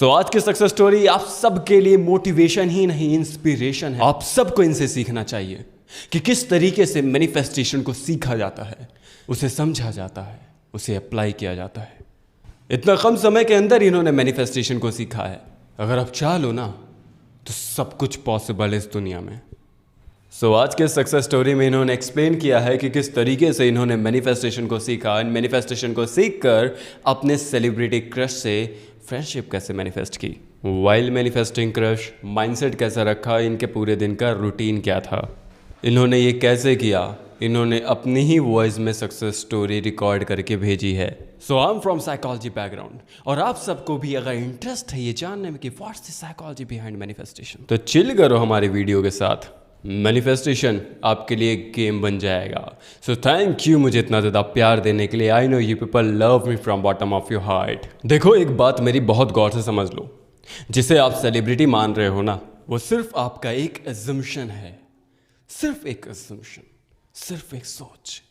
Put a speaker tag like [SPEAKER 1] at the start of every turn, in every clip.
[SPEAKER 1] आज की success story आप सबके लिए मोटिवेशन ही नहीं, इंस्पिरेशन है। आप सबको इनसे सीखना चाहिए कि किस तरीके से मैनिफेस्टेशन को सीखा जाता है, उसे समझा जाता है, उसे अप्लाई किया जाता है। इतना कम समय के अंदर इन्होंने मैनिफेस्टेशन को सीखा है। अगर आप चाह लो ना तो सब कुछ पॉसिबल है इस दुनिया में। आज के सक्सेस स्टोरी में इन्होंने एक्सप्लेन किया है कि किस तरीके से इन्होंने मैनिफेस्टेशन को सीखा। इन मैनिफेस्टेशन को सीखकर अपने सेलिब्रिटी क्रश से फ्रेंडशिप कैसे मैनिफेस्ट की, वाइल मैनिफेस्टिंग क्रश, माइंडसेट कैसा रखा, इनके पूरे दिन का रूटीन क्या था, इन्होंने ये कैसे किया। इन्होंने अपनी ही वॉइस में सक्सेस स्टोरी रिकॉर्ड करके भेजी है। I am from psychology background और आप सबको भी अगर इंटरेस्ट है ये जानने में कि what's the psychology behind manifestation, तो चिल करो हमारे वीडियो के साथ। मैनिफेस्टेशन आपके लिए एक गेम बन जाएगा। थैंक यू मुझे इतना ज़्यादा प्यार देने के लिए। I know you people love me from bottom of your heart. देखो, एक बात मेरी बहुत गौर से समझ लो, जिसे आप सेलिब्रिटी मान रहे हो ना, वो सिर्फ आपका एक एजम्पशन है, सिर्फ एक एजम्पशन, सिर्फ एक सोच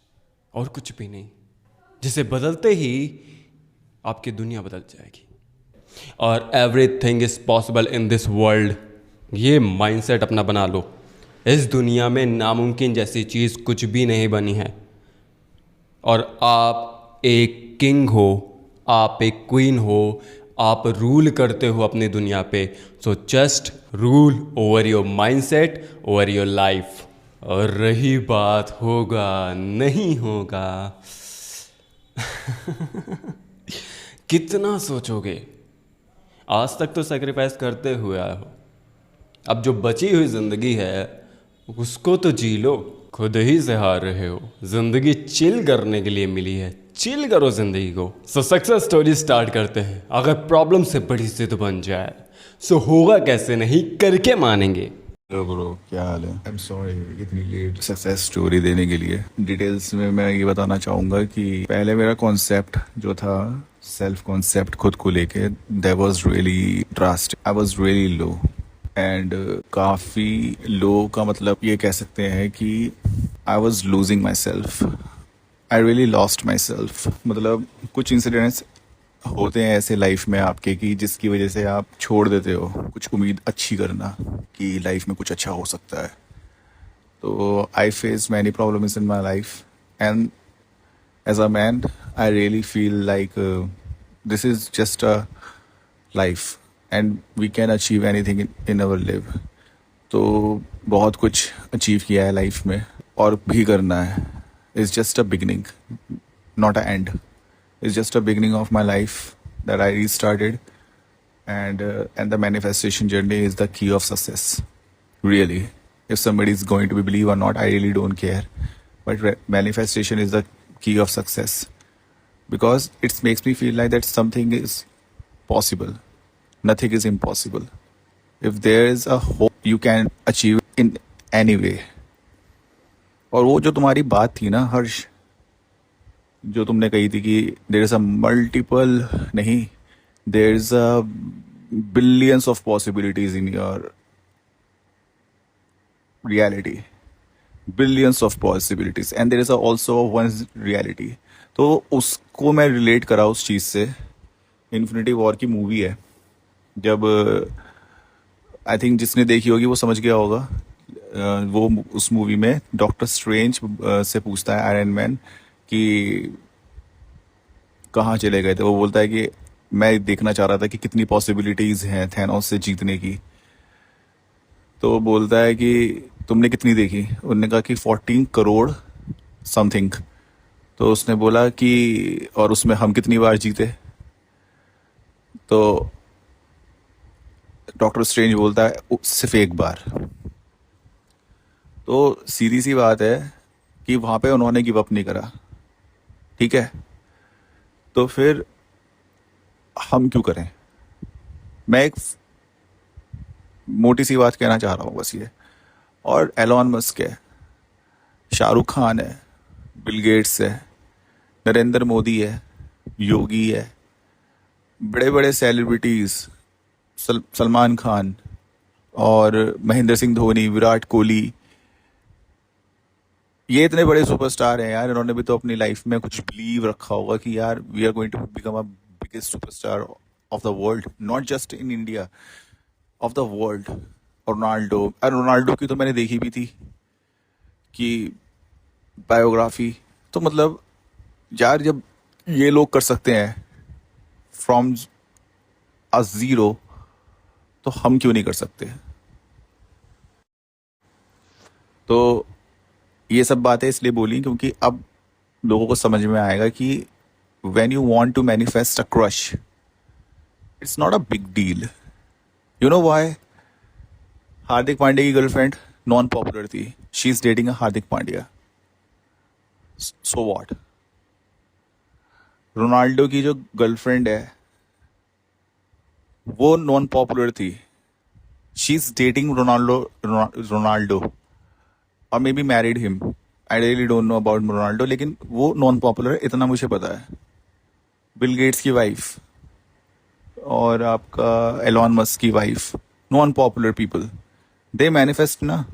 [SPEAKER 1] और कुछ भी नहीं, जिसे बदलते ही आपकी दुनिया बदल जाएगी। और everything is possible in this world. ये माइंडसेट अपना बना लो। इस दुनिया में नामुमकिन जैसी चीज़ कुछ भी नहीं बनी है। और आप एक किंग हो, आप एक क्वीन हो, आप रूल करते हो अपनी दुनिया पे। Just rule over your mindset, over your life. और रही बात होगा नहीं होगा कितना सोचोगे। आज तक तो सेक्रीफाइस करते हुए आए हो, अब जो बची हुई जिंदगी है उसको तो जी लो। खुद ही से हार रहे हो, जिंदगी चिल करने के लिए मिली है, चिल करो जिंदगी को। सक्सेस स्टोरी स्टार्ट करते हैं। अगर प्रॉब्लम से बड़ी जिद बन जाए होगा कैसे नहीं, करके मानेंगे।
[SPEAKER 2] हेलो ब्रो, क्या हाल है? आई एम सॉरी इतनी लेट सक्सेस स्टोरी देने के लिए। डिटेल्स में मैं ये बताना चाहूँगा कि पहले मेरा कॉन्सेप्ट जो था, सेल्फ कॉन्सेप्ट खुद को लेके, that was really drastic. I was really low and काफ़ी लो का मतलब ये कह सकते हैं कि I was losing my self. I really lost my self. मतलब कुछ इंसिडेंट्स होते हैं ऐसे लाइफ में आपके कि जिसकी वजह से आप छोड़ देते हो कुछ उम्मीद अच्छी करना कि लाइफ में कुछ अच्छा हो सकता है। तो I face many problems in my life and as a man I really feel like this is just a life and we can achieve anything in our live. तो बहुत कुछ अचीव किया है लाइफ में और भी करना है। It's just a beginning, not a and. It's just a beginning of my life that I restarted, and the manifestation journey is the key of success. Really, if somebody is going to believe or not, I really don't care. But manifestation is the key of success because it makes me feel like that something is possible. Nothing is impossible. If there is a hope, you can achieve in any way. और वो जो तुम्हारी बात थी ना हर्ष, जो तुमने कही थी कि देयर इज अ मल्टीपल नहीं, there is a billions of possibilities in your reality, billions of possibilities and there is also one reality. तो उसको मैं रिलेट करा उस चीज़ से। इन्फिनिटी वॉर की मूवी है, जब आई थिंक जिसने देखी होगी वो समझ गया होगा। वो उस मूवी में डॉक्टर स्ट्रेंज से पूछता है आयरन मैन कि कहाँ चले गए थे। वो बोलता है कि मैं देखना चाह रहा था कि कितनी पॉसिबिलिटीज़ हैं थैनोस से जीतने की। तो वो बोलता है कि तुमने कितनी देखी? उन्होंने कहा कि 14 करोड़ समथिंग। तो उसने बोला कि और उसमें हम कितनी बार जीते? तो डॉक्टर स्ट्रेंज बोलता है सिर्फ एक बार। तो सीधी सी बात है कि वहाँ पे उन्होंने गिव अप नहीं करा, ठीक है? तो फिर हम क्यों करें? मैं एक मोटी सी बात कहना चाह रहा हूँ बस ये। और एलॉन मस्क है, शाहरुख खान है, बिल गेट्स है, नरेंद्र मोदी है, योगी है, बड़े बड़े सेलिब्रिटीज़, सलमान खान और महेंद्र सिंह धोनी, विराट कोहली, ये इतने बड़े सुपरस्टार हैं यार। इन्होंने भी तो अपनी लाइफ में कुछ बिलीव रखा होगा कि यार we are going to become a biggest superstar of the world, not just in India, of the world. Ronaldo की तो मैंने देखी भी थी कि बायोग्राफी, तो मतलब यार जब ये लोग कर सकते हैं फ्रॉम अ जीरो, तो हम क्यों नहीं कर सकते? तो ये सब बातें इसलिए बोली क्योंकि अब लोगों को समझ में आएगा कि when you want to manifest a crush, it's not a big deal. You know why? Hardik Pandya की गर्लफ्रेंड नॉन पॉपुलर थी, she is dating Hardik Pandya, so what? Ronaldo की जो गर्लफ्रेंड है वो नॉन पॉपुलर थी, शी इज डेटिंग रोनाल्डो और may be married him, I really don't know about Ronaldo, लेकिन वो नॉन पॉपुलर है, इतना मुझे पता है। बिल गेट्स की वाइफ और आपका एलॉन मस्क की वाइफ, नॉन पॉपुलर पीपल, दे मैनिफेस्ट ना,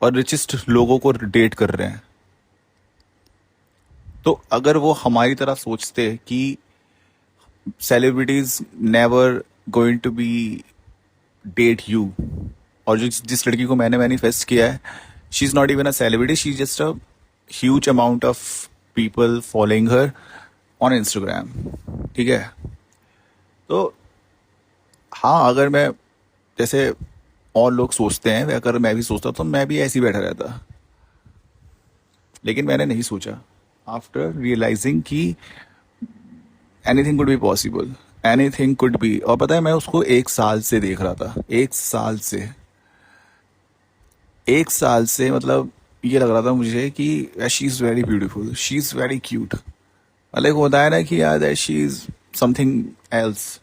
[SPEAKER 2] और रिचेस्ट लोगों को डेट कर रहे हैं। तो अगर वो हमारी तरह सोचते कि celebrities never going to be date you, और जिस लड़की को मैंने मैनिफेस्ट किया है, she is not even a celebrity, she is just a huge amount of people following her on Instagram, ठीक है? तो हाँ, अगर मैं जैसे और लोग सोचते हैं, अगर मैं भी सोचता तो मैं भी ऐसे ही बैठा रहता, लेकिन मैंने नहीं सोचा। आफ्टर रियलाइजिंग कि anything could be possible, anything could be. और पता है, मैं उसको 1 साल से देख रहा था, 1 साल से मतलब ये लग रहा था मुझे कि she is very beautiful, she is very cute. मतलब होता है ना कि यार शी इज़ समथिंग एल्स,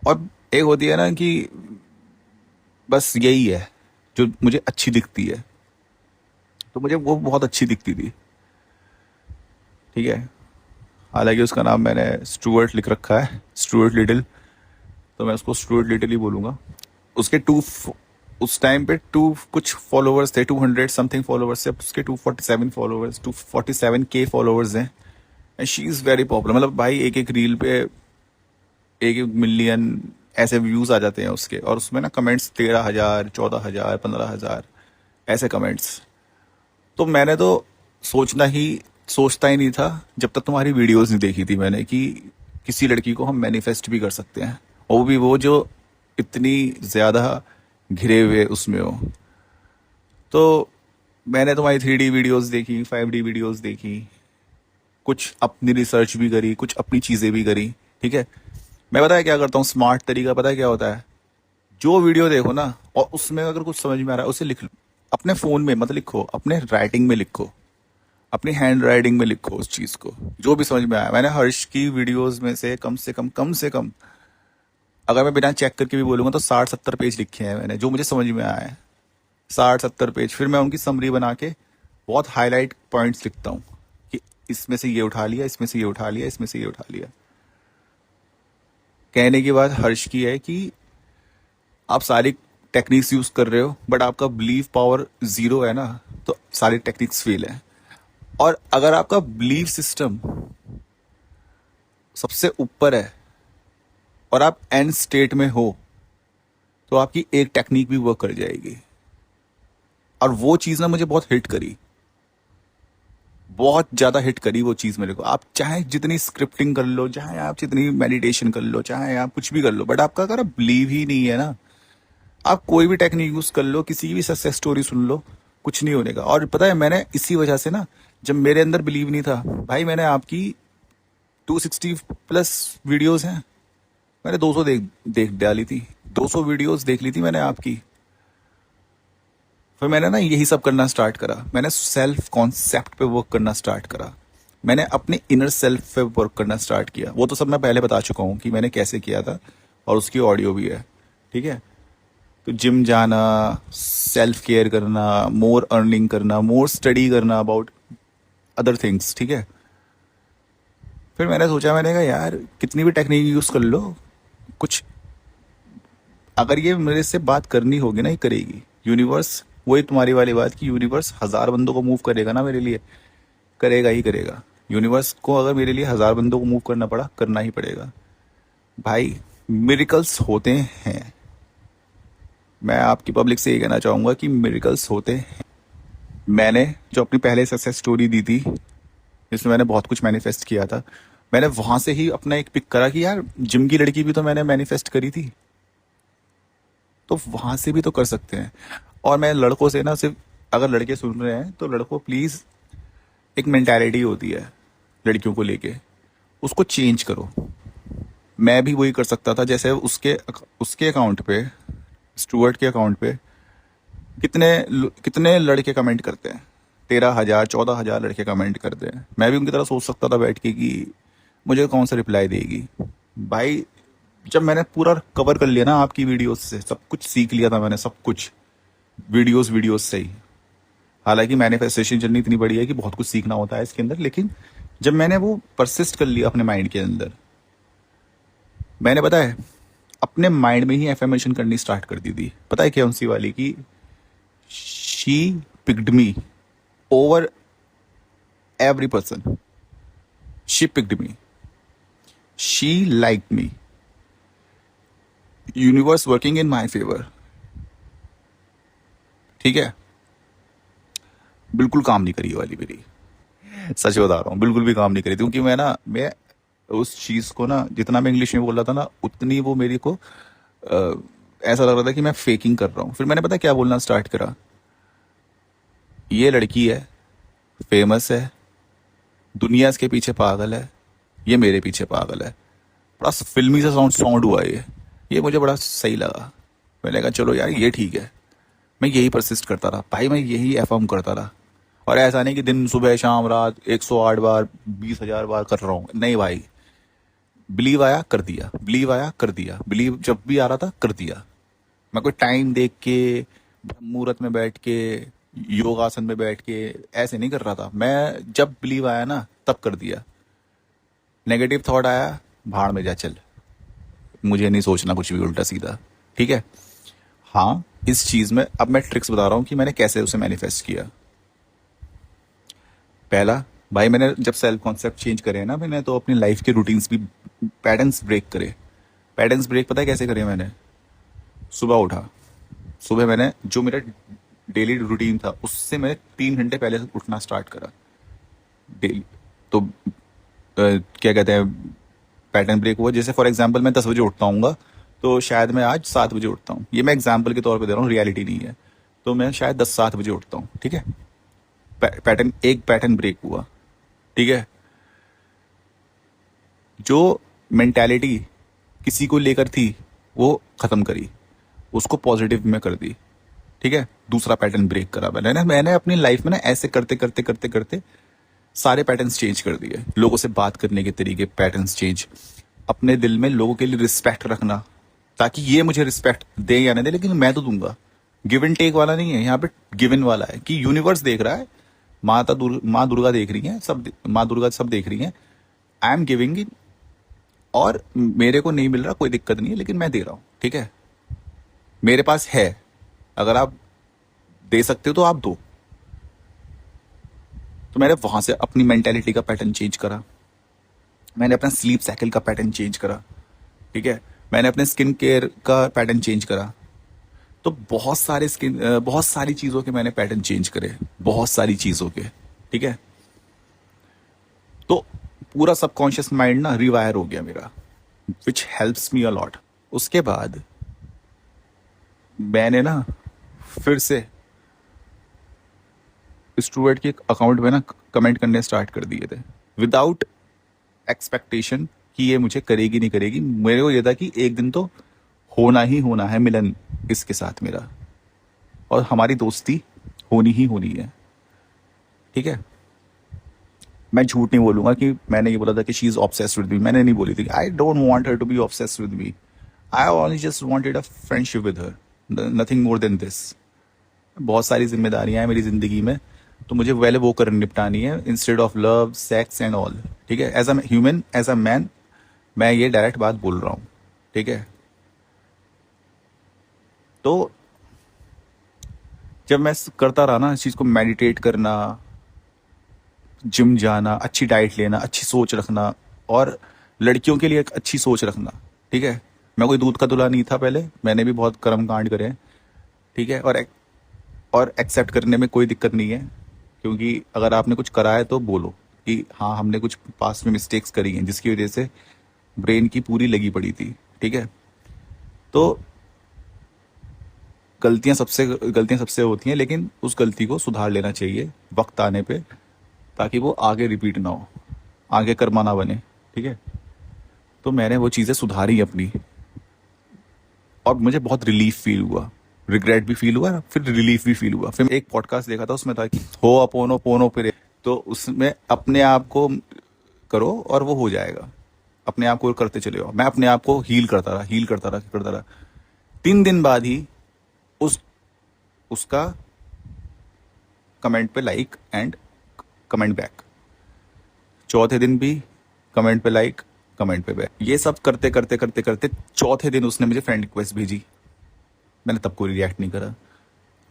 [SPEAKER 2] और एक होती है ना कि बस यही है जो मुझे अच्छी दिखती है, तो मुझे वो बहुत अच्छी दिखती थी, ठीक है? हालांकि उसका नाम मैंने स्टुअर्ट लिख रखा है, स्टुअर्ट लिटिल, तो मैं उसको स्टुअर्ट लिटिल ही बोलूँगा। उसके उस टाइम पे 2 कुछ फॉलोवर्स थे, 200 समथिंग फॉलोवर्स थे, उसके 247 फॉलोवर्स, 247K फॉलोवर्स हैं, and she is very popular. मतलब भाई एक रील पे 1 मिलियन ऐसे व्यूज आ जाते हैं उसके, और उसमें ना कमेंट्स 13,000, 14,000, 15,000 ऐसे कमेंट्स। तो मैंने तो सोचता ही नहीं था जब तक तुम्हारी वीडियोस नहीं देखी थी मैंने, कि किसी लड़की को हम मैनिफेस्ट भी कर सकते हैं, और वो भी वो जो इतनी ज़्यादा घिरे हुए उसमें हो। तो मैंने तुम्हारी 3D वीडियोस देखी, 5D वीडियोस देखी, कुछ अपनी रिसर्च भी करी, कुछ अपनी चीज़ें भी करी, ठीक है? मैं पता है क्या करता हूँ, स्मार्ट तरीका पता है क्या होता है? जो वीडियो देखो ना, और उसमें अगर कुछ समझ में आ रहा है उसे लिख लो, अपने फ़ोन में मत लिखो, अपने राइटिंग में लिखो, अपनी हैंड राइटिंग में लिखो उस चीज़ को, जो भी समझ में आया। मैंने हर्ष की वीडियोस में से कम से कम अगर मैं बिना चेक करके भी बोलूँगा तो 60-70 पेज लिखे हैं मैंने, जो मुझे समझ में आया है, 60-70 पेज। फिर मैं उनकी समरी बना के बहुत हाईलाइट पॉइंट्स लिखता हूँ कि इसमें से ये उठा लिया, इसमें से ये उठा लिया, इसमें से ये उठा लिया। कहने की बात हर्ष की है कि आप सारी टेक्निक्स यूज कर रहे हो, बट आपका बिलीव पावर 0 है ना, तो सारी टेक्निक्स फेल है। और अगर आपका बिलीव सिस्टम सबसे ऊपर है और आप एंड स्टेट में हो, तो आपकी एक टेक्निक भी वर्क कर जाएगी। और वो चीज़ ना मुझे बहुत हिट करी, बहुत ज़्यादा हिट करी वो चीज़ मेरे को। आप चाहे जितनी स्क्रिप्टिंग कर लो, चाहे आप जितनी मेडिटेशन कर लो, चाहे आप कुछ भी कर लो, बट आपका अगर बिलीव ही नहीं है ना, आप कोई भी टेक्निक यूज़ कर लो, किसी भी सक्सेस स्टोरी सुन लो, कुछ नहीं होने का। और पता है, मैंने इसी वजह से ना, जब मेरे अंदर बिलीव नहीं था भाई, मैंने आपकी 260+ वीडियोस हैं, मैंने 200 देख डाली थी, 200 वीडियोस देख ली थी मैंने आपकी। फिर मैंने ना यही सब करना स्टार्ट करा, मैंने सेल्फ कॉन्सेप्ट पे वर्क करना स्टार्ट करा, मैंने अपने इनर सेल्फ पे वर्क करना स्टार्ट किया। वो तो सब मैं पहले बता चुका हूँ कि मैंने कैसे किया था, और उसकी ऑडियो भी है, ठीक है? तो जिम जाना, सेल्फ केयर करना, मोर अर्निंग करना, मोर स्टडी करना अबाउट अदर थिंग्स, ठीक है? फिर मैंने सोचा, मैंने कहा यार कितनी भी टेक्निक यूज़ कर लो, कुछ अगर ये मेरे से बात करनी होगी ना, ये करेगी यूनिवर्स। वही तुम्हारी वाली बात कि यूनिवर्स 1000 बंदों को मूव करेगा ना मेरे लिए, करेगा ही करेगा। यूनिवर्स को अगर मेरे लिए 1000 बंदों को मूव करना पड़ा, करना ही पड़ेगा भाई। मिरेकल्स होते हैं। मैं आपकी पब्लिक से ये कहना चाहूंगा कि मिरेकल्स होते हैं। मैंने जो अपनी पहले सक्सेस स्टोरी दी थी, जिसमें मैंने बहुत कुछ मैनिफेस्ट किया था, मैंने वहां से ही अपना एक पिक करा कि यार जिम की लड़की भी तो मैंने मैनिफेस्ट करी थी, तो वहां से भी तो कर सकते हैं। और मैं लड़कों से ना, सिर्फ अगर लड़के सुन रहे हैं तो लड़कों प्लीज, एक मेंटालिटी होती है लड़कियों को लेके, उसको चेंज करो। मैं भी वही कर सकता था, जैसे उसके उसके अकाउंट पे, स्टुअर्ट के अकाउंट पे कितने कितने लड़के कमेंट करते हैं, 13,000 14,000 लड़के कमेंट करते हैं। मैं भी उनकी तरह सोच सकता था बैठ के कि मुझे कौन सा रिप्लाई देगी भाई। जब मैंने पूरा कवर कर लिया ना आपकी वीडियोस से, सब कुछ सीख लिया था मैंने, सब कुछ वीडियोस से ही। हालांकि मैनिफेस्टेशन जर्नी इतनी बड़ी है कि बहुत कुछ सीखना होता है इसके अंदर, लेकिन जब मैंने वो परसिस्ट कर लिया अपने माइंड के अंदर, मैंने पता है अपने माइंड में ही एफर्मेशन करनी स्टार्ट कर दी थी। पता है क्या उनसी वाली की, she picked me over every person, she picked me, she like me, universe working in my favour. ठीक है, बिल्कुल काम नहीं करी ये वाली मेरी, सच बता रहा हूँ, बिल्कुल भी काम नहीं करी थी। क्योंकि मैं उस चीज को ना, जितना मैं इंग्लिश में बोल रहा था ना, उतनी वो मेरे को ऐसा लग रहा था कि मैं फेकिंग कर रहा हूँ। फिर मैंने पता क्या बोलना स्टार्ट करा, ये लड़की है, फेमस है, दुनिया इसके पीछे पागल है, ये मेरे पीछे पागल है। बड़ा फिल्मी सा साउंड साउंड हुआ ये मुझे बड़ा सही लगा। मैंने कहा चलो यार ये ठीक है। मैं यही परसिस्ट करता रहा भाई, मैं यही एफर्म करता रहा। और ऐसा नहीं कि दिन सुबह शाम रात 108 बार 20,000 बार कर रहा हूँ, नहीं भाई। बिलीव आया कर दिया, बिलीव आया कर दिया, बिलीव जब भी आ रहा था कर दिया। मैं कोई टाइम देख के, मुहूर्त में बैठ के, योगासन में बैठ के ऐसे नहीं कर रहा था। मैं जब बिलीव आया ना तब कर दिया। नेगेटिव थॉट आया, भाड़ में जा चल, मुझे नहीं सोचना कुछ भी उल्टा सीधा। ठीक है, हाँ इस चीज में अब मैं ट्रिक्स बता रहा हूँ कि मैंने कैसे उसे मैनिफेस्ट किया। पहला भाई, मैंने जब सेल्फ कॉन्सेप्ट चेंज करे ना मैंने, तो अपनी लाइफ के रूटीन्स भी, पैटर्न्स ब्रेक करे। पैटर्न्स ब्रेक पता है कैसे करे मैंने? सुबह उठा, सुबह मैंने जो मेरा डेली रूटीन था उससे मैं 3 घंटे पहले से उठना स्टार्ट करा डेली। तो क्या कहते हैं, पैटर्न ब्रेक हुआ। जैसे फॉर एग्जांपल मैं 10 बजे उठता हूँ, तो शायद मैं आज 7 बजे उठता हूँ। ये मैं एग्जांपल के तौर पे दे रहा हूँ, रियलिटी नहीं है। तो मैं शायद 10-7 बजे उठता हूँ। ठीक है, एक पैटर्न ब्रेक हुआ। ठीक है, जो मेंटालिटी किसी को लेकर थी वो खत्म करी, उसको पॉजिटिव में कर दी। ठीक है, दूसरा पैटर्न ब्रेक करा मैंने अपनी लाइफ में ना, ऐसे करते करते करते करते सारे पैटर्न्स चेंज कर दिए। लोगों से बात करने के तरीके, पैटर्न्स चेंज, अपने दिल में लोगों के लिए रिस्पेक्ट रखना, ताकि ये मुझे रिस्पेक्ट दे या ना दे, लेकिन मैं तो दूंगा। गिव एंड टेक वाला नहीं है यहाँ पे, गिवन वाला है कि यूनिवर्स देख रहा है, माँ दुर्गा देख रही है, सब माँ दुर्गा सब देख रही है। आई एम गिविंग इट, और मेरे को नहीं मिल रहा कोई दिक्कत नहीं है, लेकिन मैं दे रहा हूं। ठीक है, मेरे पास है, अगर आप दे सकते हो तो आप दो। तो मैंने वहां से अपनी मेंटेलिटी का पैटर्न चेंज करा। मैंने अपना स्लीप साइकिल का पैटर्न चेंज करा। ठीक है, मैंने अपने स्किन केयर का पैटर्न चेंज करा। तो बहुत सारी चीजों के मैंने पैटर्न चेंज करे, बहुत सारी चीजों के। ठीक है, तो पूरा सबकॉन्शियस माइंड ना रिवायर हो गया मेरा, which helps me a lot. उसके बाद मैंने ना फिर से स्टूडेंट के अकाउंट में ना कमेंट करने स्टार्ट कर दिए थे, विदाउट एक्सपेक्टेशन कि ये मुझे करेगी नहीं करेगी। मेरे को ये था कि एक दिन तो होना ही होना है मिलन इसके साथ मेरा, और हमारी दोस्ती होनी ही होनी है। ठीक है, मैं झूठ नहीं बोलूंगा कि मैंने ये बोला था कि she is obsessed with me. मैंने नहीं बोली थी। I don't want her to be obsessed with me, I only just wanted a friendship with her, nothing more than this. बहुत सारी जिम्मेदारियां हैं मेरी जिंदगी में, तो मुझे पहले वो कर निपटानी है, instead of love sex and all. ठीक है, as a human, as a man, मैं ये डायरेक्ट बात बोल रहा हूँ। ठीक है, तो जब मैं करता रहा ना इस चीज को, मेडिटेट करना, जिम जाना, अच्छी डाइट लेना, अच्छी सोच रखना, और लड़कियों के लिए एक अच्छी सोच रखना, ठीक है। मैं कोई दूध का धुला नहीं था पहले, मैंने भी बहुत कर्म कांड करे हैं, ठीक है। और एक्सेप्ट करने में कोई दिक्कत नहीं है, क्योंकि अगर आपने कुछ करा है तो बोलो कि हाँ हमने कुछ पास्ट में मिस्टेक्स करी हैं जिसकी वजह से ब्रेन की पूरी लगी पड़ी थी, ठीक है। तो गलतियां सबसे होती हैं, लेकिन उस गलती को सुधार लेना चाहिए वक्त आने पे, ताकि वो आगे रिपीट ना हो, आगे कर्मा ना बने, ठीक है। तो मैंने वो चीज़ें सुधारी अपनी, और मुझे बहुत रिलीफ फील हुआ, रिग्रेट भी फील हुआ, फिर रिलीफ भी फील हुआ। फिर एक पॉडकास्ट देखा था, उसमें था कि हो अपोनो पोनो फिर, तो उसमें अपने आप को करो और वो हो जाएगा, अपने आप को करते चले जाओ। मैं अपने आप को हील करता रहा 3 दिन बाद ही उसका कमेंट पे लाइक एंड कमेंट बैक, चौथे दिन भी कमेंट पे लाइक, कमेंट पे बैक। ये सब करते करते करते करते चौथे दिन उसने मुझे फ्रेंड रिक्वेस्ट भेजी, मैंने तब कोई रिएक्ट नहीं करा।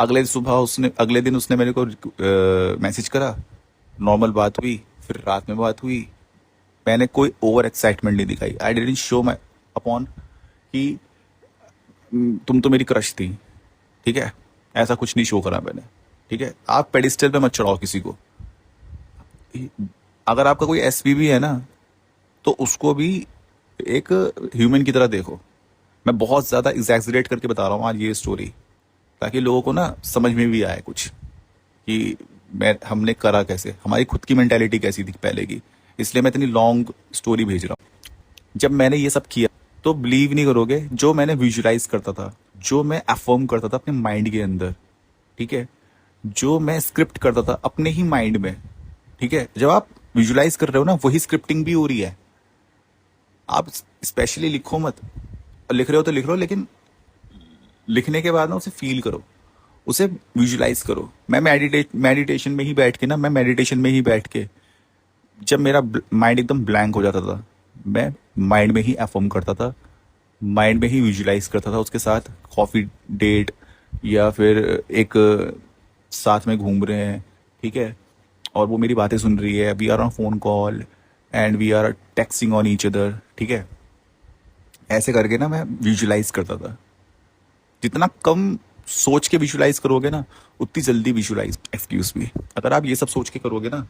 [SPEAKER 2] अगले दिन उसने मेरे को मैसेज करा, नॉर्मल बात हुई, फिर रात में बात हुई। मैंने कोई ओवर एक्साइटमेंट नहीं दिखाई, I didn't show my upon कि तुम तो मेरी क्रश थी, ठीक है, ऐसा कुछ नहीं शो करा मैंने, ठीक है। आप पेडिस्टल पे मत चढ़ाओ किसी को। अगर आपका कोई एसपी भी है ना, तो उसको भी एक ह्यूमन की तरह देखो। मैं बहुत ज्यादा एग्जैक्सरेट करके बता रहा हूँ आज ये स्टोरी, ताकि लोगों को ना समझ में भी आए कुछ कि हमने करा कैसे, हमारी खुद की मेंटालिटी कैसी थी पहले की। इसलिए मैं इतनी लॉन्ग स्टोरी भेज रहा हूँ। जब मैंने ये सब किया तो बिलीव नहीं करोगे, जो मैंने विजुलाइज करता था, जो मैं अफर्म करता था अपने माइंड के अंदर, ठीक है, जो मैं स्क्रिप्ट करता था अपने ही माइंड में, ठीक है, जब आप विजुलाइज कर रहे हो ना, वही स्क्रिप्टिंग भी हो रही है। आप स्पेशली लिखो मत, लिख रहे हो तो लिख रहे हो, लेकिन लिखने के बाद ना उसे फील करो, उसे विजुलाइज करो। मैं मेडिटेशन में ही बैठ के जब मेरा माइंड एकदम ब्लैंक हो जाता था, मैं माइंड में ही अफर्म करता था, माइंड में ही विजुलाइज करता था उसके साथ कॉफी डेट, या फिर एक साथ में घूम रहे हैं, ठीक है, और वो मेरी बातें सुन रही है, we are on phone call and we are texting on each other, ठीक है। ऐसे करके ना मैं विजुलाइज करता था। जितना कम सोच के विजुलाइज करोगे ना, उतनी जल्दी विजुलाइज, एक्सक्यूज मी, अगर आप ये सब सोच के करोगे ना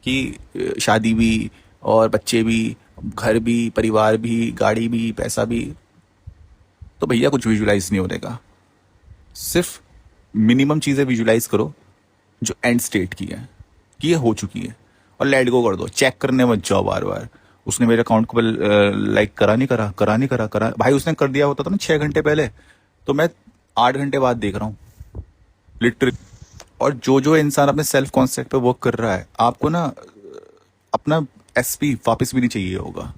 [SPEAKER 2] कि शादी भी और बच्चे भी, घर भी, परिवार भी, गाड़ी भी, पैसा भी, तो भैया कुछ विजुलाइज नहीं होने का। सिर्फ मिनिमम चीजें विजुलाइज करो जो एंड स्टेट की है, कि ये हो चुकी है, और लेट गो कर दो। चेक करने मत जाओ बार बार, उसने मेरे अकाउंट को लाइक करा नहीं करा। भाई उसने कर दिया होता था ना 6 घंटे पहले, तो मैं 8 घंटे बाद देख रहा हूँ लिटरली। और जो इंसान अपने सेल्फ कॉन्सेप्ट पे वर्क कर रहा है, आपको ना अपना एसपी वापस भी नहीं चाहिए होगा।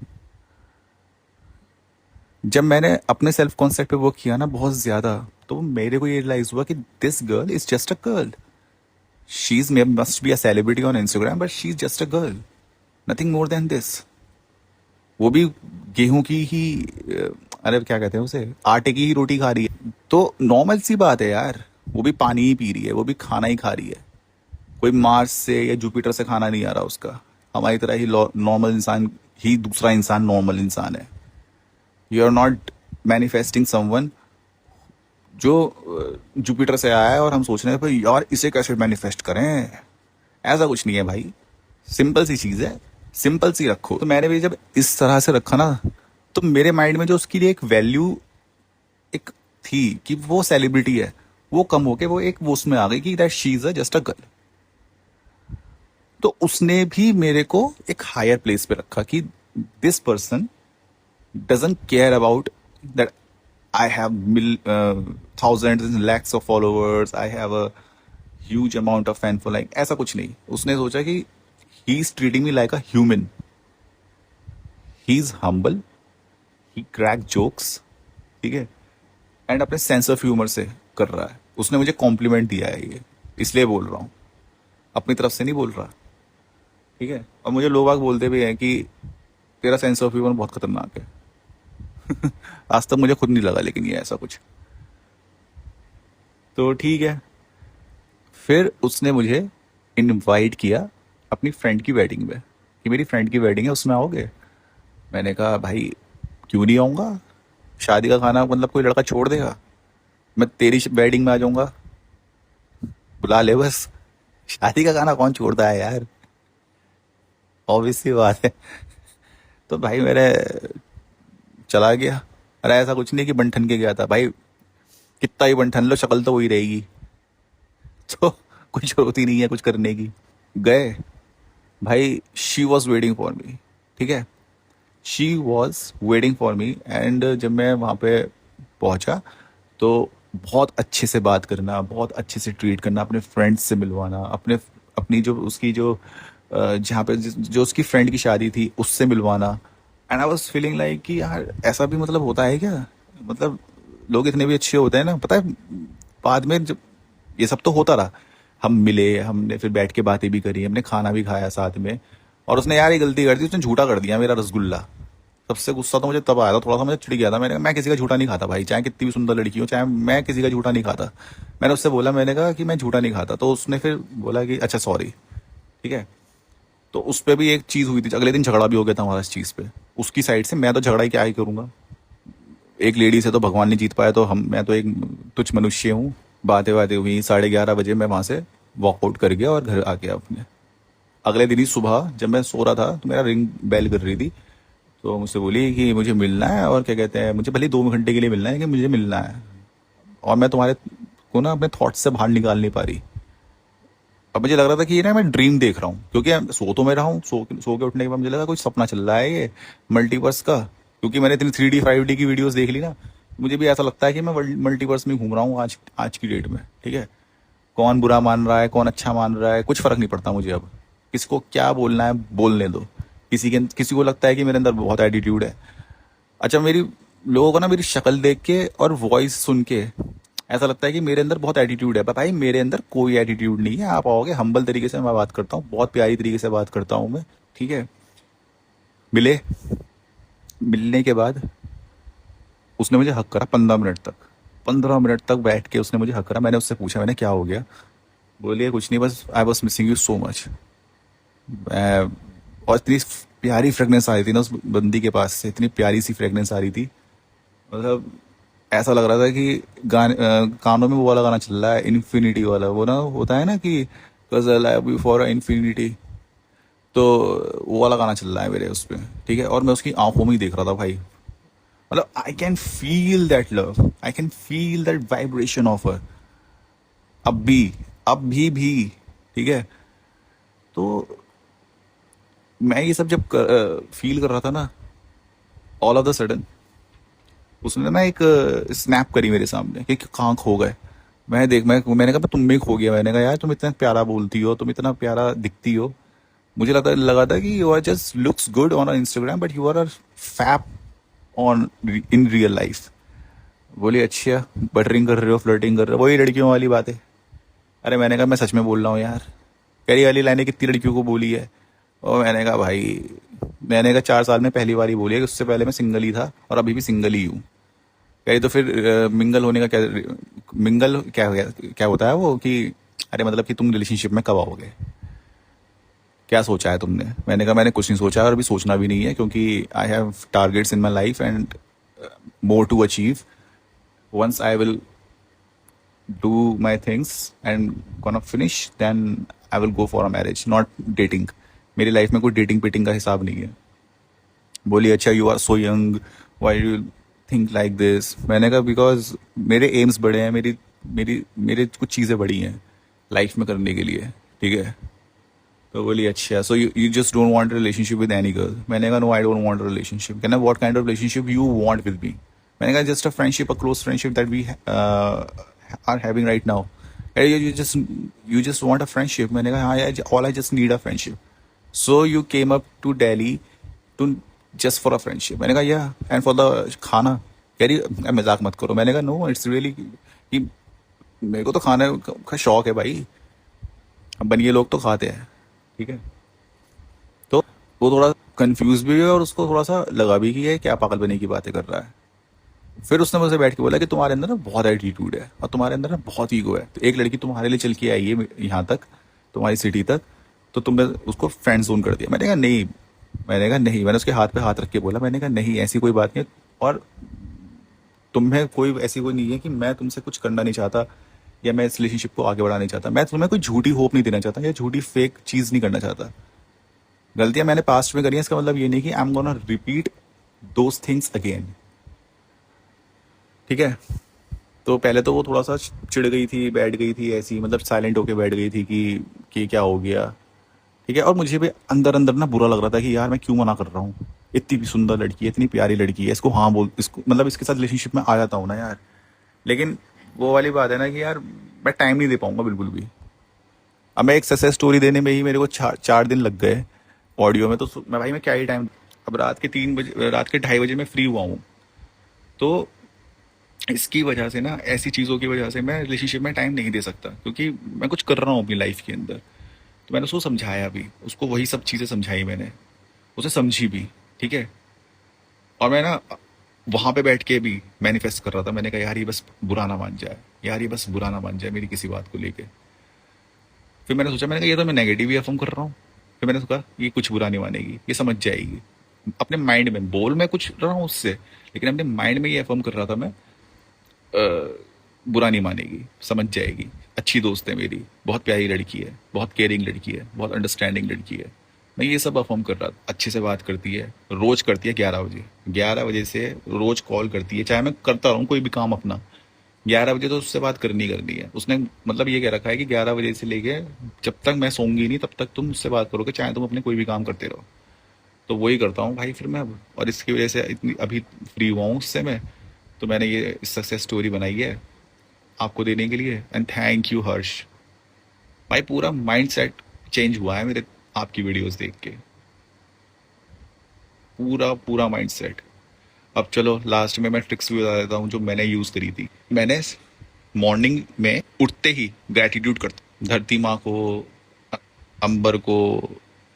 [SPEAKER 2] जब मैंने अपने सेल्फ कॉन्सेप्ट पे वर्क किया ना बहुत ज्यादा, तो मेरे को ये रियलाइज हुआ कि this girl is just a girl, she is must be a celebrity on Instagram, but she is just a girl, nothing more than this. वो भी गेहूं की ही अरे क्या कहते हैं उसे, आटे की ही रोटी खा रही है, तो नॉर्मल सी बात है यार। वो भी पानी ही पी रही है, वो भी खाना ही खा रही है, कोई मार्स से या जुपिटर से खाना नहीं आ रहा उसका। हमारी तरह ही नॉर्मल इंसान ही दूसरा इंसान नॉर्मल इंसान है। You are not manifesting someone जो जुपिटर से आया है, और हम सोच रहे हैं भाई यार इसे कैसे मैनिफेस्ट करें। ऐसा कुछ नहीं है भाई, सिंपल सी चीज है, सिंपल सी रखो। तो मैंने भी जब इस तरह से रखा ना, तो मेरे माइंड में जो उसके लिए एक वैल्यू एक थी कि वो सेलिब्रिटी है, वो कम होके वो उसमें आ गई कि that she is just a girl. तो उसने भी मेरे को एक हायर प्लेस पे रखा कि this person doesn't care about that I have thousands and lakhs of followers, I have a huge amount of fan following, ऐसा कुछ नहीं। उसने सोचा कि he is treating me like a human, he is humble, he crack jokes, ठीक है, and अपने sense of humour से कर रहा है। उसने मुझे कॉम्प्लीमेंट दिया है, ये इसलिए बोल रहा हूँ, अपनी तरफ से नहीं बोल रहा, ठीक है। और मुझे लोग बोलते भी हैं कि तेरा सेंस ऑफ ह्यूमर बहुत खतरनाक है। आज तक मुझे खुद नहीं लगा, लेकिन ये ऐसा कुछ, तो ठीक है। फिर उसने मुझे इनवाइट किया अपनी फ्रेंड की वेडिंग में कि मेरी फ्रेंड की वेडिंग है, उसमें आओगे? मैंने कहा भाई क्यों नहीं आऊँगा, शादी का खाना मतलब कोई लड़का छोड़ देगा? मैं तेरी वेडिंग में आ जाऊँगा, बुला ले बस। शादी का खाना कौन छोड़ता है यार, ऑब्वियस सी बात है। तो भाई मेरे चला गया। अरे ऐसा कुछ नहीं कि बन ठन के गया था भाई, कितना ही बन ठन लो शक्ल तो वही रहेगी। तो कुछ होती नहीं है कुछ करने की। गए भाई, she was waiting for me, ठीक है, she was waiting for me. And जब मैं वहाँ पे पहुँचा तो बहुत अच्छे से बात करना, बहुत अच्छे से ट्रीट करना, अपने फ्रेंड्स से मिलवाना, अपने अपनी जो उसकी जो जहाँ पे जो उसकी फ्रेंड की शादी थी उससे मिलवाना। And I was feeling like कि यार ऐसा भी मतलब होता है क्या, मतलब लोग इतने भी अच्छे होते हैं ना। पता है बाद में जब ये सब तो होता रहा, हम मिले, हमने फिर बैठ के बातें भी करी, हमने खाना भी खाया साथ में। और उसने यार ये गलती कर दी, उसने झूठा कर दिया मेरा रसगुल्ला। सबसे गुस्सा तो मुझे तब आया था, थोड़ा सा मुझे चिढ़ गया था। मैं किसी का झूठा नहीं खाता भाई, चाहे कितनी भी सुंदर लड़की हो, चाहे मैं किसी का झूठा नहीं खाता। मैंने उससे बोला, मैंने कहा कि मैं झूठा नहीं खाता, तो उसने फिर बोला कि अच्छा सॉरी, ठीक है। तो उस पर भी एक चीज़ हुई थी, अगले दिन झगड़ा भी हो गया था हमारा इस चीज़ पे, उसकी साइड से। मैं तो झगड़ा ही क्या ही करूँगा, एक लेडी से तो भगवान नहीं जीत पाया, तो मैं तो एक तुच्छ मनुष्य हूँ। बातें बातें हुई, 11:30 बजे मैं वहाँ से वॉकआउट कर गया और घर आ गया अपने। अगले दिन ही सुबह जब मैं सो रहा था तो मेरा रिंग बेल कर रही थी, तो मुझसे बोली कि मुझे मिलना है, और क्या कहते हैं, मुझे भले 2 घंटे के लिए मिलना है कि मुझे मिलना है, और मैं तुम्हारे को ना अपने थॉट्स से बाहर निकाल नहीं पा रही। अब मुझे लग रहा था कि ये ना मैं ड्रीम देख रहा हूँ, क्योंकि सो तो मैं रहा हूँ, सो के उठने के बाद मुझे लगा कुछ सपना चल रहा है ये मल्टीवर्स का, क्योंकि मैंने इतनी 3D 5D की वीडियोस देख ली ना। मुझे भी ऐसा लगता है कि मैं मल्टीवर्स में घूम रहा हूँ आज आज की डेट में, ठीक है। कौन बुरा मान रहा है, कौन अच्छा मान रहा है, कुछ फर्क नहीं पड़ता मुझे अब। किसको क्या बोलना है बोलने दो। किसी को लगता है कि मेरे अंदर बहुत एटीट्यूड है। अच्छा, मेरी लोगों को ना मेरी शक्ल देख के और वॉइस सुन के ऐसा लगता है कि मेरे अंदर बहुत एटीट्यूड है, पर भाई मेरे अंदर कोई एटीट्यूड नहीं है। आप आओगे, हम्बल तरीके से मैं बात करता हूँ, बहुत प्यारी तरीके से बात करता हूँ मैं, ठीक है। मिले, मिलने के बाद उसने मुझे हक करा 15 मिनट तक। 15 मिनट तक बैठ के उसने मुझे हक करा। मैंने उससे पूछा, मैंने क्या हो गया? बोलिए कुछ नहीं, बस I was missing you so much. और इतनी प्यारी फ्रेगनेंस आ रही थी ना उस बंदी के पास से, इतनी प्यारी सी फ्रेगनेंस आ रही थी, मतलब ऐसा लग रहा था कि कानों में वो वाला गाना चल रहा है, इन्फिनिटी वाला, वो ना होता है ना कि cause I love you for infinity, तो वो वाला गाना चल रहा है मेरे उस पर, ठीक है। और मैं उसकी आंखों में ही देख रहा था भाई, मतलब I can feel that love, I can feel that vibration of her, अब भी, ठीक है। तो मैं ये सब जब फील कर रहा था ना, ऑल ऑफ द सडन उसने ना एक स्नैप करी मेरे सामने कि कहाँ खो गए। मैंने कहा तुम में खो गया। मैंने कहा यार तुम इतना प्यारा बोलती हो, तुम इतना प्यारा दिखती हो, मुझे लगा था कि you are just looks good on Instagram but you are a fap on in real life. बोली अच्छा, बटरिंग कर रहे हो, फ्लर्टिंग कर रहे हो, वही लड़कियों वाली बात है। अरे मैंने कहा मैं सच में बोल रहा हूँ यार, करी वाली लाइनें कितनी लड़कियों को बोली है। और मैंने कहा भाई, मैंने कहा 4 साल में पहली बार ही बोली है, उससे पहले मैं सिंगल ही था और अभी भी सिंगल ही हूँ। कही तो फिर मिंगल होने का क्या, मिंगल क्या होता है वो कि अरे मतलब कि तुम रिलेशनशिप में कब आओगे, क्या सोचा है तुमने? मैंने कहा मैंने कुछ नहीं सोचा और अभी सोचना भी नहीं है, क्योंकि I have targets in my life and more to achieve. Once I will do my things and gonna finish, then I will go for a marriage, not dating. मेरी लाइफ में कोई डेटिंग पेटिंग का हिसाब नहीं है। बोली अच्छा you are so young, why you think like this. मैंने कहा बिकॉज मेरे एम्स बड़े हैं, मेरी मेरी मेरे कुछ चीज़ें बड़ी हैं लाइफ में करने के लिए, ठीक है। तो बोली अच्छा so you just don't want relationship with any girl. मैंने कहा no I don't want relationship. कहना what kind of relationship you want with me? मैंने कहा just a friendship, a close friendship that we are having right now. You just want a friendship. मैंने कहा हाँ यार, all I just need a friendship. So you came up to Delhi to just for a friendship? मैंने कहा या and for the खाना? कह रही मजाक मत करो। मैंने कहा नो इट्स रियली कि मेरे को तो खाने का शौक है भाई, बनिए लोग तो खाते हैं, ठीक है। तो वो थोड़ा कंफ्यूज भी है और उसको थोड़ा सा लगा भी कि ये क्या पागल बने की बातें कर रहा है। फिर उसने मुझसे बैठ के बोला कि तुम्हारे अंदर ना बहुत एटीट्यूड है और तुम्हारे अंदर ना बहुत ईगो है। तो एक लड़की तुम्हारे लिए चल के आई है यहाँ तक, तुम्हारी सिटी तक, तो तुमने उसको फ्रेंड जोन कर दिया। मैंने कहा नहीं, मैंने उसके हाथ पे हाथ रख के बोला, मैंने कहा नहीं ऐसी कोई बात नहीं है, और तुम्हें कोई ऐसी कोई नहीं है कि मैं तुमसे कुछ करना नहीं चाहता या मैं इस रिलेशनशिप को आगे बढ़ाना नहीं चाहता। मैं तुम्हें कोई झूठी होप नहीं देना चाहता या झूठी फेक चीज नहीं करना चाहता। गलतियां मैंने पास्ट में करी हैं, इसका मतलब ये नहीं कि I am gonna repeat those things again. ठीक है। तो पहले तो वो थोड़ा सा चिढ़ गई थी, बैठ गई थी ऐसी, मतलब साइलेंट होके बैठ गई थी कि क्या हो गया। ठीक है। और मुझे भी अंदर अंदर ना बुरा लग रहा था कि यार मैं क्यों मना कर रहा हूँ, इतनी भी सुंदर लड़की है, इतनी प्यारी लड़की है, इसको हाँ बोल, इसको मतलब इसके साथ रिलेशनशिप में आ जाता हूँ ना यार। लेकिन वो वाली बात है ना कि यार मैं टाइम नहीं दे पाऊंगा बिल्कुल भी। अब मैं एक सक्सेस स्टोरी देने में ही मेरे को 4 दिन लग गए ऑडियो में, तो मैं क्या ही टाइम। अब रात के 3 बजे, रात के 2:30 बजे मैं फ्री हुआ हूँ। तो इसकी वजह से ना, ऐसी चीज़ों की वजह से मैं रिलेशनशिप में टाइम नहीं दे सकता, क्योंकि मैं कुछ कर रहा हूँ अपनी लाइफ के अंदर। तो मैंने उसको समझाया भी, उसको वही सब चीज़ें समझाई मैंने, उसे समझी भी। ठीक है। और मैं ना वहां पे बैठ के भी मैनिफेस्ट कर रहा था। मैंने कहा यार ये बस बुरा ना मान जाए, यार ये बस बुरा ना मान जाए मेरी किसी बात को लेके। फिर मैंने सोचा, मैंने कहा ये तो मैं नेगेटिव ही अफर्म कर रहा हूँ। फिर मैंने सोचा ये कुछ बुरा नहीं मानेगी, ये समझ जाएगी। अपने माइंड में बोल मैं कुछ रहा हूँ उससे, लेकिन अपने माइंड में ये अफर्म कर रहा था मैं, बुरा नहीं मानेगी, समझ जाएगी, अच्छी दोस्त है मेरी, बहुत प्यारी लड़की है, बहुत केयरिंग लड़की है, बहुत अंडरस्टैंडिंग लड़की है। मैं ये सब अफर्म कर रहा था। अच्छे से बात करती है, रोज करती है 11 बजे, 11 बजे से रोज कॉल करती है, चाहे मैं करता रहूँ कोई भी काम अपना, 11 बजे तो उससे बात करनी करनी है। उसने मतलब ये कह रखा है कि 11 बजे से लेके जब तक मैं सोऊंगी नहीं तब तक तुम उससे बात करोगे, चाहे तुम अपने कोई भी काम करते रहो। तो वही करता हूँ भाई फिर मैं अब, और इसकी वजह से इतनी अभी फ्री हुआ हूँ उससे मैं। तो मैंने ये सक्सेस स्टोरी बनाई है आपको देने के लिए। एंड थैंक यू हर्ष भाई, पूरा माइंड सेट चेंज हुआ है मेरे आपकी वीडियोस देख के, पूरा पूरा माइंड सेट। अब चलो लास्ट में मैं ट्रिक्स भी बता देता हूँ जो मैंने यूज करी थी। मैंने मॉर्निंग में उठते ही ग्रेटिट्यूड करता, धरती माँ को, अंबर को,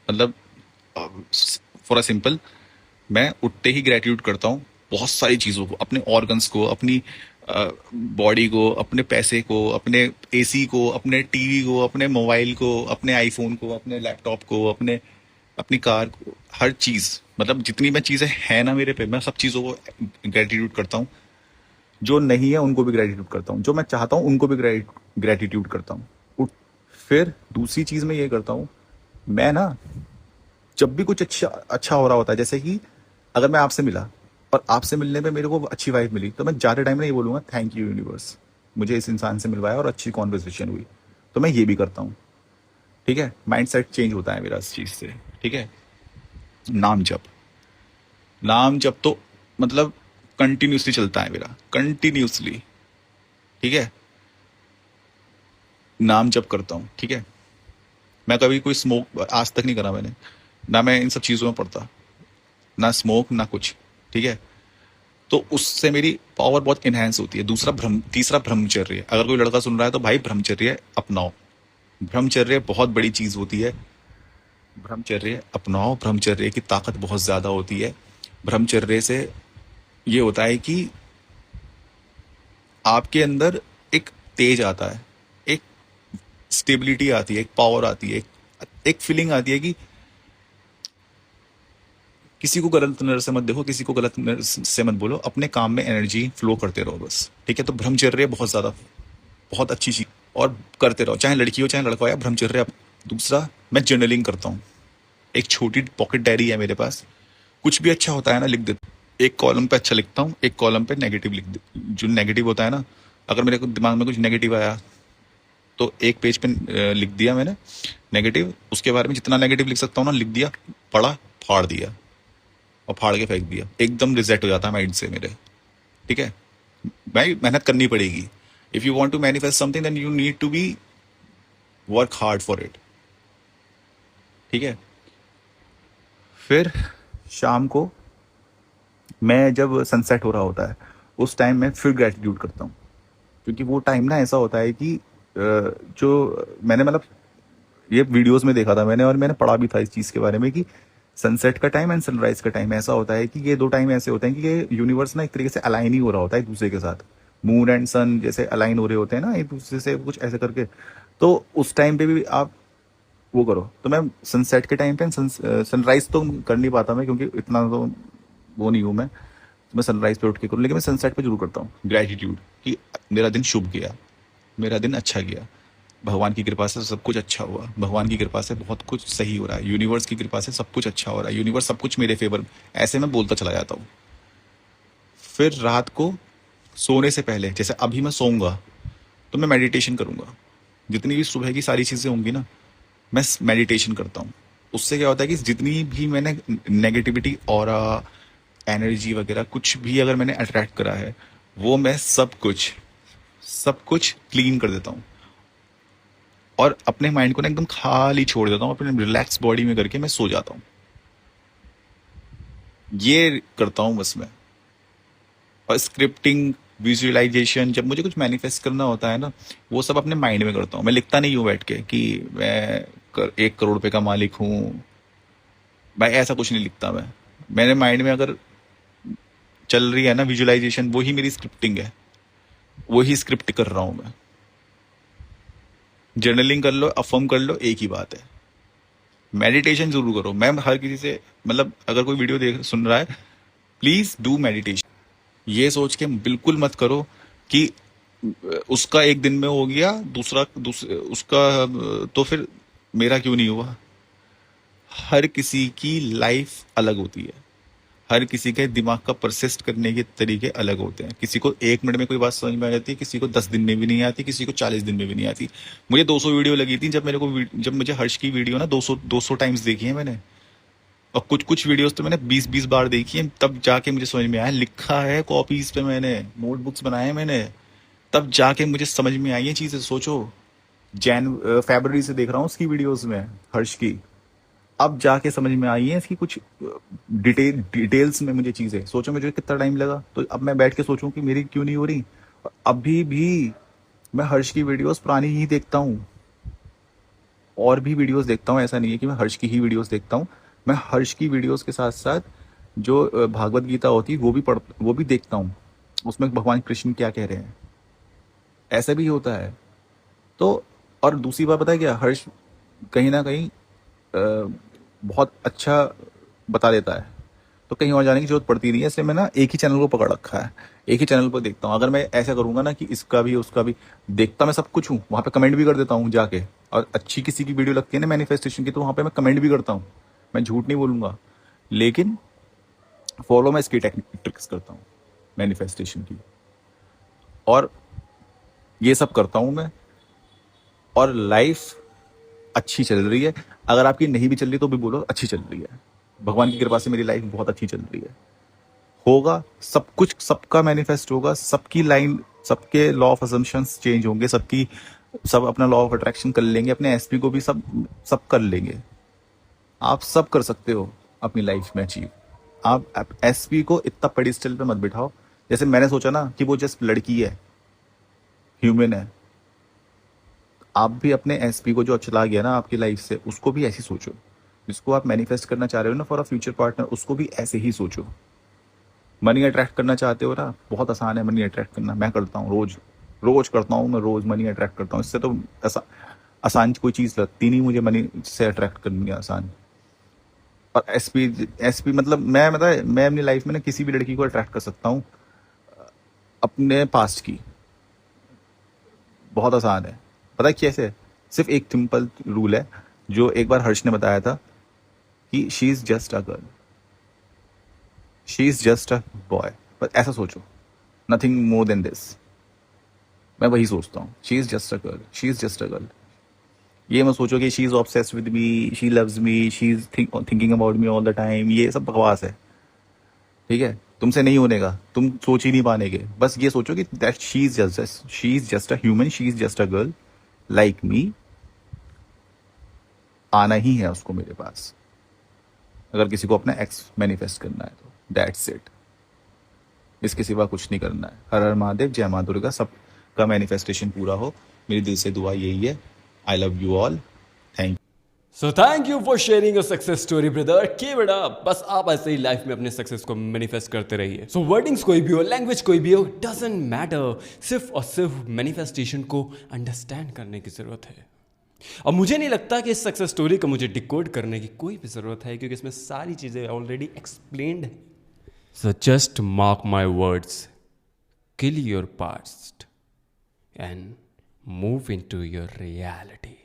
[SPEAKER 2] मतलब फॉर अ सिंपल, मैं उठते ही ग्रेटिट्यूड करता हूँ बहुत सारी चीज़ों को, अपने ऑर्गन्स को, अपनी बॉडी को, अपने पैसे को, अपने एसी को, अपने टीवी को, अपने मोबाइल को, अपने आईफोन को, अपने लैपटॉप को, अपने अपनी कार को, हर चीज़, मतलब जितनी मैं चीज़ें हैं ना मेरे पे, मैं सब चीज़ों को ग्रेटिट्यूड करता हूँ। जो नहीं है उनको भी ग्रेटिट्यूड करता हूँ, जो मैं चाहता हूँ उनको भी ग्रेटिट्यूड करता हूँ। फिर दूसरी चीज़ मैं ये करता हूँ, मैं ना जब भी कुछ अच्छा अच्छा हो रहा होता है, जैसे कि अगर मैं आपसे मिला और आपसे मिलने पे मेरे को अच्छी वाइब मिली, तो मैं ज़्यादा टाइम में ये बोलूँगा थैंक यू यूनिवर्स, मुझे इस इंसान से मिलवाया और अच्छी कॉन्वर्सेशन हुई। तो मैं ये भी करता हूँ। ठीक है। माइंड सेट चेंज होता है मेरा इस चीज़ से। ठीक है। नाम जप, नाम जप तो मतलब कंटिन्यूसली चलता है मेरा, कंटिन्यूसली। ठीक है। नाम जप करता हूँ। ठीक है। मैं कभी कोई स्मोक आज तक नहीं करा मैंने, ना मैं इन सब चीज़ों में पड़ता, ना स्मोक ना कुछ। ठीक है। तो उससे मेरी पावर बहुत इनहेंस होती है। तीसरा ब्रह्मचर्य। अगर कोई लड़का सुन रहा है तो भाई ब्रह्मचर्य अपनाओ। ब्रह्मचर्य बहुत बड़ी चीज होती है। ब्रह्मचर्य अपनाओ, ब्रह्मचर्य की ताकत बहुत ज्यादा होती है। ब्रह्मचर्य से ये होता है कि आपके अंदर एक तेज आता है, एक स्टेबिलिटी आती है, एक पावर आती है, एक फीलिंग आती है कि किसी को गलत नजर से मत देखो, किसी को गलत नजर से मत बोलो, अपने काम में एनर्जी फ्लो करते रहो बस। ठीक है। तो ब्रह्मचर्य बहुत ज्यादा, बहुत अच्छी चीज, और करते रहो, चाहे लड़की हो चाहे लड़का हो, या ब्रह्मचर्य। दूसरा, मैं जर्नलिंग करता हूँ। एक छोटी पॉकेट डायरी है मेरे पास, कुछ भी अच्छा होता है ना लिख देता हूँ। एक कॉलम पे अच्छा लिखता हूँ, एक कॉलम पे नेगेटिव लिख दे, जो नेगेटिव होता है ना, अगर मेरे को दिमाग में कुछ नेगेटिव आया तो एक पेज पे लिख दिया मैंने नेगेटिव, उसके बारे में जितना नेगेटिव लिख सकता हूँ ना लिख दिया, पढ़ा, फाड़ दिया और फाड़ के फेंक दिया, एकदम रिजेक्ट हो जाता है माइंड से मेरे। ठीक है। भाई मेहनत करनी पड़ेगी। If you want to manifest something then you need to be work hard for it. ठीक है। फिर शाम को मैं जब सनसेट हो रहा होता है उस टाइम मैं फिर ग्रेटिट्यूड करता हूँ, क्योंकि वो टाइम ना ऐसा होता है कि जो मैंने मतलब ये वीडियोस में देखा था मैंने, और मैंने पढ़ा भी था इस चीज़ के बारे में कि सनसेट का टाइम एंड सनराइज का टाइम ऐसा होता है कि ये दो टाइम ऐसे होते हैं कि ये यूनिवर्स ना एक तरीके से अलाइन ही हो रहा होता है एक दूसरे के साथ। मून एंड सन जैसे अलाइन हो रहे होते हैं ना एक दूसरे से, कुछ ऐसे करके। तो उस टाइम पे भी आप वो करो। तो मैं सनसेट के टाइम पे सनराइज तो कर नहीं पाता मैं, क्योंकि इतना तो वो नहीं हूँ मैं, तो मैं सनराइज पे उठ के करूँ, लेकिन मैं सनसेट पे जरूर करता हूँ ग्रेटिट्यूड कि मेरा दिन शुभ गया, मेरा दिन अच्छा गया, भगवान की कृपा से सब कुछ अच्छा हुआ, भगवान की कृपा से बहुत कुछ सही हो रहा है, यूनिवर्स की कृपा से सब कुछ अच्छा हो रहा है, यूनिवर्स सब कुछ मेरे फेवर, ऐसे मैं बोलता चला जाता हूँ। फिर रात को सोने से पहले, जैसे अभी मैं सोऊंगा तो मैं मेडिटेशन करूंगा, जितनी भी सुबह की सारी चीज़ें होंगी ना, मैं मेडिटेशन करता हूँ। उससे क्या होता है कि जितनी भी मैंने नेगेटिविटी और एनर्जी वगैरह कुछ भी अगर मैंने अट्रैक्ट करा है, वो मैं सब कुछ क्लीन कर देता हूँ, और अपने माइंड को ना एकदम खाली छोड़ देता हूँ, अपने रिलैक्स बॉडी में करके मैं सो जाता हूँ। ये करता हूँ बस मैं। और स्क्रिप्टिंग, विजुअलाइजेशन, जब मुझे कुछ मैनिफेस्ट करना होता है ना, वो सब अपने माइंड में करता हूँ। मैं लिखता नहीं हूँ बैठ के कि मैं 1 करोड़ रुपए का मालिक हूँ, भाई ऐसा कुछ नहीं लिखता मैं। मेरे माइंड में अगर चल रही है ना विजुअलाइजेशन, वही मेरी स्क्रिप्टिंग है, वही स्क्रिप्ट कर रहा हूँ मैं। जर्नलिंग कर लो, अफर्म कर लो, एक ही बात है। मेडिटेशन जरूर करो। मैं हर किसी से, मतलब अगर कोई वीडियो देख सुन रहा है, प्लीज डू मेडिटेशन। ये सोच के बिल्कुल मत करो कि उसका एक दिन में हो गया, उसका तो फिर मेरा क्यों नहीं हुआ। हर किसी की लाइफ अलग होती है, हर किसी के दिमाग का परसिस्ट करने के तरीके अलग होते हैं। किसी को 1 मिनट में कोई बात समझ में आ जाती है, किसी को 10 दिन में भी नहीं आती, किसी को 40 दिन में भी नहीं आती। मुझे 200 वीडियो लगी थी, जब मुझे हर्ष की वीडियो ना 200 टाइम्स देखी है मैंने, और कुछ कुछ वीडियोस तो मैंने 20 बार देखी है, तब जाके मुझे समझ में आया। लिखा है कॉपीज पे, मैंने नोटबुक्स बनाए मैंने, तब जाके मुझे समझ में आई ये चीजें। सोचो, फरवरी से देख रहा हूँ उसकी वीडियोस में, हर्ष की, अब जाके समझ में आई है इसकी कुछ डिटेल्स में मुझे चीजें। सोचो मुझे कितना टाइम लगा, तो अब मैं बैठ के सोचूं कि मेरी क्यों नहीं हो रही। और अभी भी मैं हर्ष की वीडियोस पुरानी ही देखता हूँ, और भी वीडियोस देखता हूँ। ऐसा नहीं है कि मैं हर्ष की ही वीडियोस देखता हूँ, मैं हर्ष की वीडियोस के साथ साथ जो भागवत गीता होती है वो भी देखता हूँ, उसमें भगवान कृष्ण क्या कह रहे हैं, ऐसा भी होता है। तो और दूसरी बात पता है क्या, हर्ष कहीं ना कहीं बहुत अच्छा बता देता है, तो कहीं और जाने की जरूरत पड़ती नहीं है। इसलिए मैं ना एक ही चैनल को पकड़ रखा है, एक ही चैनल पर देखता हूँ। अगर मैं ऐसा करूंगा ना कि इसका भी उसका भी देखता, मैं सब कुछ हूँ, वहां पे कमेंट भी कर देता हूँ जाके। और अच्छी किसी की वीडियो लगती है ना मैनिफेस्टेशन की, तो वहां पे मैं कमेंट भी करता हूँ, मैं झूठ नहीं बोलूंगा। लेकिन फॉलो मैं इसकी ट्रिक्स करता हूँ मैनिफेस्टेशन की, और ये सब करता हूँ मैं, और लाइफ अच्छी चल रही है। अगर आपकी नहीं भी चल रही तो भी बोलो अच्छी चल रही है। भगवान की कृपा से मेरी लाइफ बहुत अच्छी चल रही है। होगा सब कुछ, सबका मैनिफेस्ट होगा, सबकी लाइन, सबके लॉ ऑफ असम्पशंस चेंज होंगे, सब अपना लॉ ऑफ अट्रैक्शन कर लेंगे, अपने एसपी को भी सब कर लेंगे। आप सब कर सकते हो अपनी लाइफ में अचीव। आप एसपी को इतना पेडिस्टल पे मत बिठाओ। जैसे मैंने सोचा ना कि वो जस्ट लड़की है, ह्यूमन है, आप भी अपने एसपी को जो चला गया ना आपकी लाइफ से, उसको भी ऐसे सोचो। जिसको आप मैनिफेस्ट करना चाह रहे हो ना फॉर अ फ्यूचर पार्टनर, उसको भी ऐसे ही सोचो। मनी अट्रैक्ट करना चाहते हो ना, बहुत आसान है मनी अट्रैक्ट करना। मैं करता हूँ, रोज करता हूँ, मैं रोज मनी अट्रैक्ट करता हूँ। इससे तो आसान कोई चीज लगती नहीं मुझे मनी से अट्रैक्ट करनी है आसान। और एसपी मतलब मैं अपनी लाइफ में ना किसी भी लड़की को अट्रैक्ट कर सकता हूँ अपने पास्ट की, बहुत आसान है। पता है कैसे? सिर्फ एक सिंपल रूल है जो एक बार हर्ष ने बताया था कि she is just a girl, she is just a boy. पर ऐसा सोचो, नथिंग मोर देन दिस। मैं वही सोचता हूँ, she is just a girl, she is just a girl. ये मत सोचो कि she is obsessed with me, she loves me, she is thinking about me all the time. ये सब बकवास है, ठीक है? तुमसे नहीं होने का, तुम सोच ही नहीं पानेगे। बस ये सोचो कि that she is just a human, she is just a girl like me. आना ही है उसको मेरे पास, अगर किसी को अपना एक्स मैनिफेस्ट करना है तो। दैट्स इट, इसके सिवा कुछ नहीं करना है। हर हर महादेव, जय माँ दुर्गा। सबका मैनिफेस्टेशन पूरा हो, मेरी दिल से दुआ यही है। I love you all, thank.
[SPEAKER 1] So thank you for sharing your success story brother. Keep it up. बस आप ऐसे ही लाइफ में अपने सक्सेस को मैनिफेस्ट करते रहिए। सो वर्डिंग्स कोई भी हो, लैंग्वेज कोई भी हो, डजंट मैटर। सिर्फ और सिर्फ मैनिफेस्टेशन को अंडरस्टैंड करने की जरूरत है। और मुझे नहीं लगता कि इस सक्सेस स्टोरी को मुझे डिकोड करने की कोई भी ज़रूरत है, क्योंकि इसमें सारी चीज़ें ऑलरेडी एक्सप्लेन्ड है. So just mark my words, kill your past and move into your reality.